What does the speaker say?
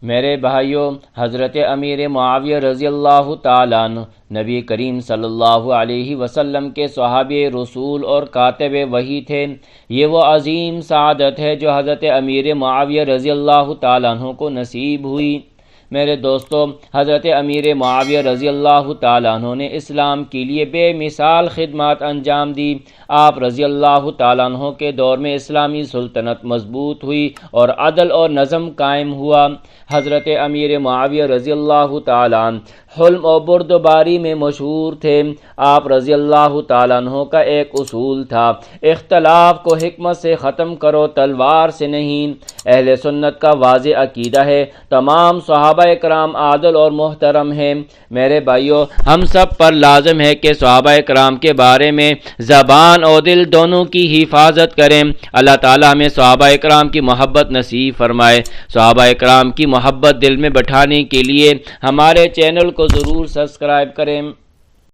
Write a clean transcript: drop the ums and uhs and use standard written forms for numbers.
میرے بھائیوں، حضرت امیر معاویہ رضی اللہ تعالیٰ عنہ نبی کریم صلی اللہ علیہ وسلم کے صحابی رسول اور کاتب وحی تھے۔ یہ وہ عظیم سعادت ہے جو حضرت امیر معاویہ رضی اللہ تعالیٰ عنہ کو نصیب ہوئی۔ میرے دوستو، حضرت امیر معاویہ رضی اللہ تعالیٰ عنہ نے اسلام کے لیے بے مثال خدمات انجام دی۔ آپ رضی اللہ تعالیٰ عنہ کے دور میں اسلامی سلطنت مضبوط ہوئی اور عدل اور نظم قائم ہوا۔ حضرت امیر معاویہ رضی اللہ تعالیٰ عنہ حلم و بردباری میں مشہور تھے۔ آپ رضی اللہ تعالیٰ عنہ کا ایک اصول تھا، اختلاف کو حکمت سے ختم کرو، تلوار سے نہیں۔ اہل سنت کا واضح عقیدہ ہے، تمام صحابہ کرام عادل اور محترم ہیں۔ میرے بھائیوں، ہم سب پر لازم ہے کہ صحابہ کرام کے بارے میں زبان اور دل دونوں کی حفاظت کریں۔ اللہ تعالیٰ ہمیں صحابہ کرام کی محبت نصیب فرمائے۔ صحابہ کرام کی محبت دل میں بٹھانے کے لیے ہمارے چینل کو ضرور سبسکرائب کریں۔